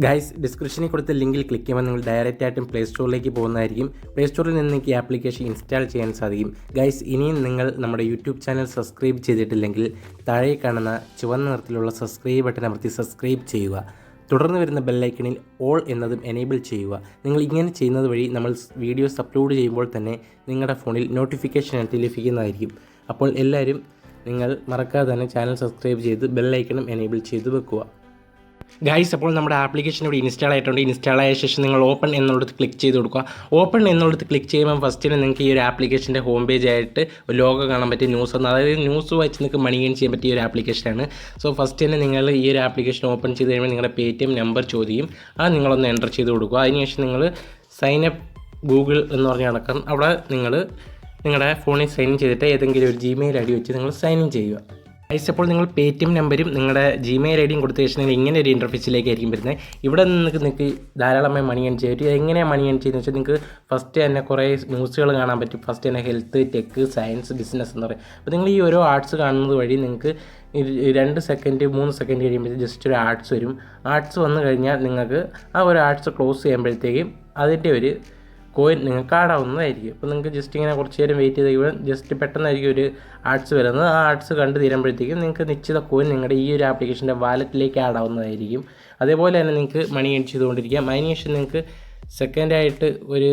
Guys ഡിസ്ക്രിപ്ഷനിൽ കൊടുത്ത ലിങ്കിൽ ക്ലിക്ക് ചെയ്യുമ്പോൾ നിങ്ങൾ ഡയറക്റ്റ് ആയിട്ടും പ്ലേ സ്റ്റോറിലേക്ക് പോകുന്നതായിരിക്കും. പ്ലേ സ്റ്റോറിൽ നിന്ന് നിങ്ങൾക്ക് ഈ ആപ്ലിക്കേഷൻ ഇൻസ്റ്റാൾ ചെയ്യാൻ സാധിക്കും. ഗൈസ് ഇനിയും നിങ്ങൾ നമ്മുടെ യൂട്യൂബ് ചാനൽ സബ്സ്ക്രൈബ് ചെയ്തിട്ടില്ലെങ്കിൽ താഴെ കാണുന്ന ചുവന്ന നിറത്തിലുള്ള സബ്സ്ക്രൈബ് ബട്ടൺ അമർത്തി സബ്സ്ക്രൈബ് ചെയ്യുക. തുടർന്ന് വരുന്ന ബെല്ലൈക്കണിൽ ഓൾ എന്നതും എനേബിൾ ചെയ്യുക. നിങ്ങൾ ഇങ്ങനെ ചെയ്യുന്നത് വഴി നമ്മൾ വീഡിയോസ് അപ്ലോഡ് ചെയ്യുമ്പോൾ തന്നെ നിങ്ങളുടെ ഫോണിൽ നോട്ടിഫിക്കേഷൻ ആയിട്ട് ലഭിക്കുന്നതായിരിക്കും. അപ്പോൾ എല്ലാവരും നിങ്ങൾ മറക്കാതെ തന്നെ ചാനൽ സബ്സ്ക്രൈബ് ചെയ്ത് ബെല്ലൈക്കണും എനേബിൾ ചെയ്ത് വെക്കുക. ഗൈസ്, അപ്പോൾ നമ്മുടെ ആപ്ലിക്കേഷൻ ഇവിടെ ഇൻസ്റ്റാൾ ആയിട്ടുണ്ട്. ഇൻസ്റ്റാൾ ആയ ശേഷം നിങ്ങൾ ഓപ്പൺ എന്നുള്ളത് ക്ലിക്ക് ചെയ്ത് കൊടുക്കുക. ഓപ്പൺ എന്നുള്ളത് ക്ലിക്ക് ചെയ്യുമ്പോൾ ഫസ്റ്റ് തന്നെ നിങ്ങൾക്ക് ഈ ഒരു ആപ്ലിക്കേഷൻ്റെ ഹോം പേജ് ആയിട്ട് ലോഗോ കാണാൻ പറ്റിയ ന്യൂസ് ഒന്ന്, അതായത് ന്യൂസ് വായിച്ച് നിങ്ങൾക്ക് മണി ഏൺ ചെയ്യാൻ പറ്റിയ ഒരു ആപ്ലിക്കേഷനാണ്. സോ ഫസ്റ്റ് തന്നെ നിങ്ങൾ ഈ ഒരു ആപ്ലിക്കേഷൻ ഓപ്പൺ ചെയ്ത് കഴിയുമ്പോൾ നിങ്ങളുടെ paytm നമ്പർ ചോദിക്കും. അത് നിങ്ങളൊന്ന് എൻ്റർ ചെയ്ത് കൊടുക്കുക. അതിനുശേഷം നിങ്ങൾ സൈനപ്പ് ഗൂഗിൾ എന്ന് പറഞ്ഞ നടക്കാം. അവിടെ നിങ്ങൾ നിങ്ങളുടെ ഫോണിൽ സൈൻ ഇൻ ചെയ്തിട്ട് ഏതെങ്കിലും ഒരു ജിമെയിൽ ഐ ഡി വെച്ച് നിങ്ങൾ സൈൻ ഇൻ ചെയ്യുക. ഗൈസ്, അപ്പോൾ നിങ്ങൾ paytm നമ്പരും നിങ്ങളുടെ ജിമെയിൽ ഐ ഡിയും കൊടുത്ത ശേഷം നിങ്ങൾ ഇങ്ങനെ ഒരു ഇൻ്റർഫേസിലേക്കായിരിക്കും വരുന്നത്. ഇവിടെ നിങ്ങൾക്ക് ധാരാളമായി മണി ഏൺ ചെയ്യാൻ പറ്റും. എങ്ങനെയാണ് മണി ഏൺ ചെയ്യുന്നത് വെച്ചാൽ നിങ്ങൾക്ക് ഫസ്റ്റ് തന്നെ കുറേ ന്യൂസുകൾ കാണാൻ പറ്റും. ഫസ്റ്റ് തന്നെ ഹെൽത്ത്, ടെക്ക്, സയൻസ്, ബിസിനസ് എന്ന് പറയും. അപ്പോൾ നിങ്ങൾ ഈ ഓരോ ആർട്സ് കാണുന്നത് വഴി നിങ്ങൾക്ക് 2 സെക്കൻഡ് 3 സെക്കൻഡ് കഴിയുമ്പോഴത്തേക്ക് ജസ്റ്റ് ഒരു ആർട്സ് വരും. ആർട്സ് വന്നു കഴിഞ്ഞാൽ നിങ്ങൾക്ക് ആ ഒരു ആർട്സ് ക്ലോസ് ചെയ്യുമ്പോഴത്തേക്കും അതിൻ്റെ ഒരു കോയിൻ നിങ്ങൾക്ക് ആടാവുന്നതായിരിക്കും. അപ്പോൾ നിങ്ങൾക്ക് ജസ്റ്റ് ഇങ്ങനെ കുറച്ച് നേരം വെയിറ്റ് ചെയ്ത് കഴിയുമ്പോൾ ജസ്റ്റ് പെട്ടെന്നായിരിക്കും ഒരു ആർട്സ് വരുന്നത്. ആ ആർട്സ് കണ്ട് തീരുമ്പോഴത്തേക്കും നിങ്ങൾക്ക് നിശ്ചിത കോയിൻ നിങ്ങളുടെ ഈ ഒരു ആപ്ലിക്കേഷൻ്റെ വാലറ്റിലേക്ക് ആടാവുന്നതായിരിക്കും. അതേപോലെ തന്നെ നിങ്ങൾക്ക് മണി ഏൺ ചെയ്തുകൊണ്ടിരിക്കാം. അതിനുശേഷം നിങ്ങൾക്ക് സെക്കൻഡായിട്ട് ഒരു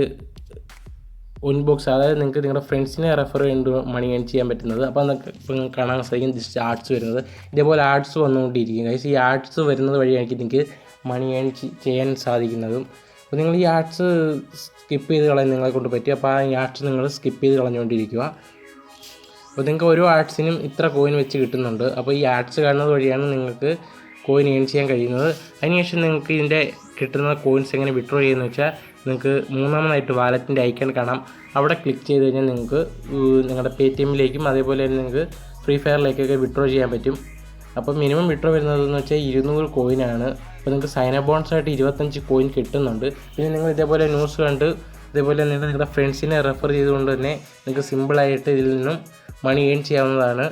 ബോക്സ്, അതായത് നിങ്ങൾക്ക് നിങ്ങളുടെ ഫ്രണ്ട്സിനെ റെഫർ ചെയ്ത് മണി ഏൺ ചെയ്യാൻ പറ്റുന്നത്. അപ്പോൾ അതൊക്കെ ഇപ്പോൾ കാണാൻ സാധിക്കും ജസ്റ്റ് ആർട്സ് വരുന്നത്. ഇതേപോലെ ആർട്സ് വന്നുകൊണ്ടിരിക്കും. ഗൈസ്, ഈ ആർട്സ് വരുന്നത് വഴിയായിരിക്കും നിങ്ങൾക്ക് മണി ഏൺ ചെയ്യാൻ സാധിക്കുന്നതും. അപ്പോൾ നിങ്ങൾ ഈ ആർട്സ് സ്കിപ്പ് ചെയ്ത് കളയാൻ നിങ്ങളെ കൊണ്ട് പറ്റും. അപ്പോൾ ആ ഈ ആർട്സ് നിങ്ങൾ സ്കിപ്പ് ചെയ്ത് കളഞ്ഞുകൊണ്ടിരിക്കുക. അപ്പോൾ നിങ്ങൾക്ക് ഓരോ ആർട്സിനും ഇത്ര കോയിൻ വെച്ച് കിട്ടുന്നുണ്ട്. അപ്പോൾ ഈ ആർട്സ് കാണുന്നത് വഴിയാണ് നിങ്ങൾക്ക് കോയിൻ ഏൺ ചെയ്യാൻ കഴിയുന്നത്. അതിനുശേഷം നിങ്ങൾക്ക് ഇതിൻ്റെ കിട്ടുന്ന കോയിൻസ് എങ്ങനെ വിഡ്രോ ചെയ്യുന്നത് വെച്ചാൽ നിങ്ങൾക്ക് മൂന്നാമതായിട്ട് വാലറ്റിൻ്റെ ഐക്കൺ കാണാം. അവിടെ ക്ലിക്ക് ചെയ്ത് കഴിഞ്ഞാൽ നിങ്ങൾക്ക് നിങ്ങളുടെ paytmലേക്കും അതേപോലെ തന്നെ നിങ്ങൾക്ക് ഫ്രീ ഫയറിലേക്കൊക്കെ വിഡ്രോ ചെയ്യാൻ പറ്റും. അപ്പോൾ മിനിമം വിഡ്രോ വരുന്നതെന്ന് വെച്ചാൽ 200 കോയിനാണ്. അപ്പോൾ നിങ്ങൾക്ക് സൈനപ്പ് ബോണസ് ആയിട്ട് 25 കോയിൻ കിട്ടുന്നുണ്ട്. പിന്നെ നിങ്ങൾ ഇതേപോലെ ന്യൂസ് കണ്ട് ഇതേപോലെ നിങ്ങളുടെ ഫ്രണ്ട്സിനെ റെഫർ ചെയ്തുകൊണ്ട് തന്നെ നിങ്ങൾക്ക് സിമ്പിളായിട്ട് ഇതിൽ നിന്നും മണി ഏൺ ചെയ്യാവുന്നതാണ്.